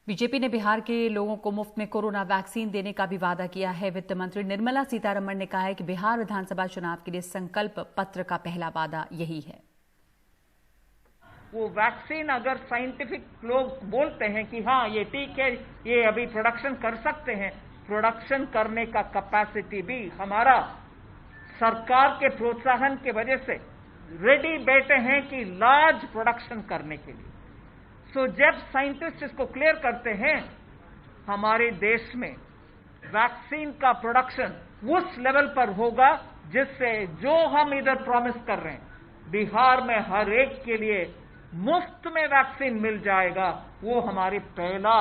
BJP ने बिहार के लोगों को मुफ्त में कोरोना वैक्सीन देने का भी वादा किया है। वित्त मंत्री निर्मला सीतारमण ने कहा है कि बिहार विधानसभा चुनाव के लिए संकल्प पत्र का पहला वादा यही है। वो वैक्सीन अगर साइंटिफिक लोग बोलते हैं कि हाँ ये ठीक है, ये अभी प्रोडक्शन कर सकते हैं, प्रोडक्शन करने का कैपेसिटी भी हमारा सरकार के प्रोत्साहन के वजह से रेडी बैठे हैं कि लार्ज प्रोडक्शन करने के लिए। सो जब साइंटिस्ट इसको क्लियर करते हैं, हमारे देश में वैक्सीन का प्रोडक्शन उस लेवल पर होगा जिससे जो हम इधर प्रॉमिस कर रहे हैं बिहार में हर एक के लिए मुफ्त में वैक्सीन मिल जाएगा, वो हमारी पहला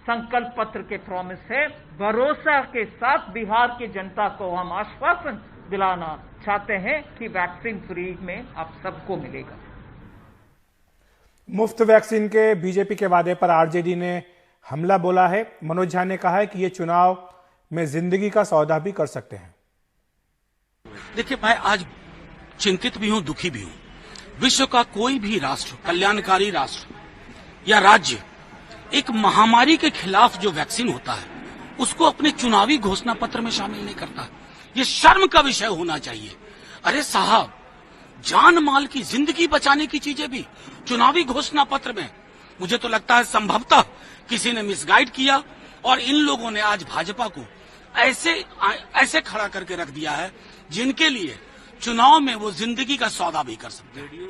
संकल्प पत्र के प्रॉमिस है। भरोसा के साथ बिहार की जनता को हम आश्वासन दिलाना चाहते हैं कि वैक्सीन फ्री में आप सबको मिलेगा। मुफ्त वैक्सीन के बीजेपी के वादे पर आरजेडी ने हमला बोला है। मनोज झा ने कहा है कि ये चुनाव में जिंदगी का सौदा भी कर सकते हैं। देखिए, मैं आज चिंतित भी हूं, दुखी भी हूं। विश्व का कोई भी राष्ट्र, कल्याणकारी राष्ट्र या राज्य एक महामारी के खिलाफ जो वैक्सीन होता है उसको अपने चुनावी घोषणा पत्र में शामिल नहीं करता। ये शर्म का विषय होना चाहिए। अरे साहब, जान माल की, जिंदगी बचाने की चीजें भी चुनावी घोषणा पत्र में। मुझे तो लगता है संभवतः किसी ने मिसगाइड किया और इन लोगों ने आज भाजपा को ऐसे खड़ा करके रख दिया है जिनके लिए चुनाव में वो जिंदगी का सौदा भी कर सकते हैं।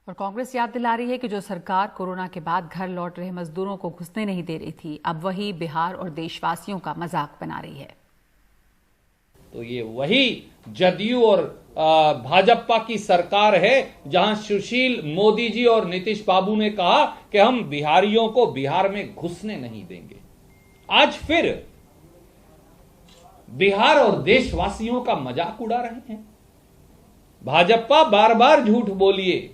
और कांग्रेस याद दिला रही है कि जो सरकार कोरोना के बाद घर लौट रहे मजदूरों को घुसने नहीं दे रही थी, अब वही बिहार और देशवासियों का मजाक बना रही है। तो ये वही जदयू और भाजपा की सरकार है जहां सुशील मोदी जी और नीतीश बाबू ने कहा कि हम बिहारियों को बिहार में घुसने नहीं देंगे। आज फिर बिहार और देशवासियों का मजाक उड़ा रहे हैं। भाजपा बार बार झूठ बोलिए,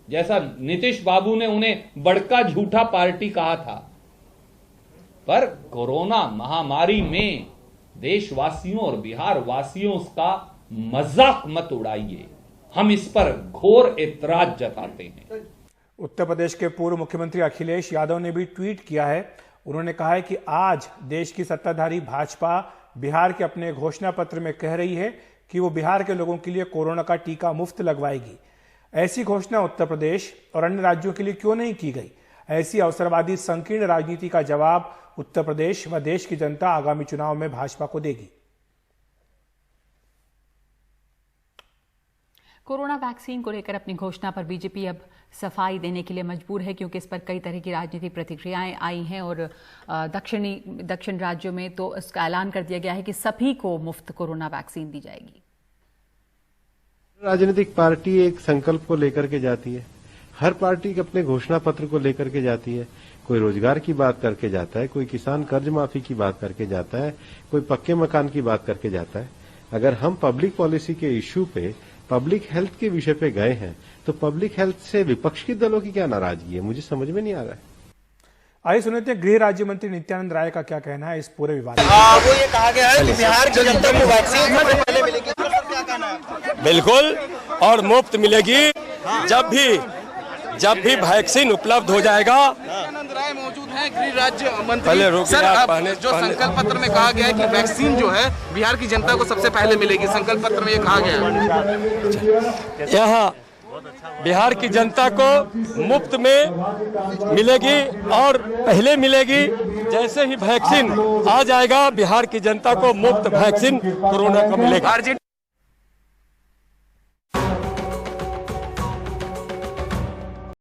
जैसा नीतीश बाबू ने उन्हें बड़का झूठा पार्टी कहा था, पर कोरोना महामारी में देशवासियों और बिहार वासियों का मजाक मत उड़ाइए। हम इस पर घोर ऐतराज जताते हैं। उत्तर प्रदेश के पूर्व मुख्यमंत्री अखिलेश यादव ने भी ट्वीट किया है। उन्होंने कहा है कि आज देश की सत्ताधारी भाजपा बिहार के अपने घोषणा पत्र में कह रही है कि वो बिहार के लोगों के लिए कोरोना का टीका मुफ्त लगवाएगी। ऐसी घोषणा उत्तर प्रदेश और अन्य राज्यों के लिए क्यों नहीं की गई? ऐसी अवसरवादी संकीर्ण राजनीति का जवाब उत्तर प्रदेश व देश की जनता आगामी चुनाव में भाजपा को देगी। कोरोना वैक्सीन को लेकर अपनी घोषणा पर बीजेपी अब सफाई देने के लिए मजबूर है, क्योंकि इस पर कई तरह की राजनीतिक प्रतिक्रियाएं आई हैं और दक्षिण राज्यों में तो इसका ऐलान कर दिया गया है कि सभी को मुफ्त कोरोना वैक्सीन दी जाएगी। राजनीतिक पार्टी एक संकल्प को लेकर के जाती है, हर पार्टी अपने घोषणा पत्र को लेकर के जाती है। कोई रोजगार की बात करके जाता है, कोई किसान कर्ज माफी की बात करके जाता है, कोई पक्के मकान की बात करके जाता है। अगर हम पब्लिक पॉलिसी के इश्यू पे, पब्लिक हेल्थ के विषय पे गए हैं तो पब्लिक हेल्थ से विपक्ष के दलों की क्या नाराजगी है, मुझे समझ में नहीं आ रहा है। आइए सुनते हैं गृह राज्य मंत्री नित्यानंद राय का क्या कहना है इस पूरे विवाद में। वो ये कहा गया है कि बिहार की जनता को वैक्सीन सबसे पहले मिलेगी, क्या कहना है? बिल्कुल, और मुफ्त मिलेगी। जब भी वैक्सीन उपलब्ध हो जाएगा। नित्यानंद राय मौजूद हैं, गृह राज्य मंत्री। सर, जो संकल्प पत्र में कहा गया है कि वैक्सीन जो है बिहार की जनता को सबसे पहले मिलेगी, संकल्प पत्र में ये कहा गया है। यहाँ बिहार की जनता को मुफ्त में मिलेगी और पहले मिलेगी। जैसे ही वैक्सीन आ जाएगा बिहार की जनता को मुफ्त वैक्सीन कोरोना का मिलेगा।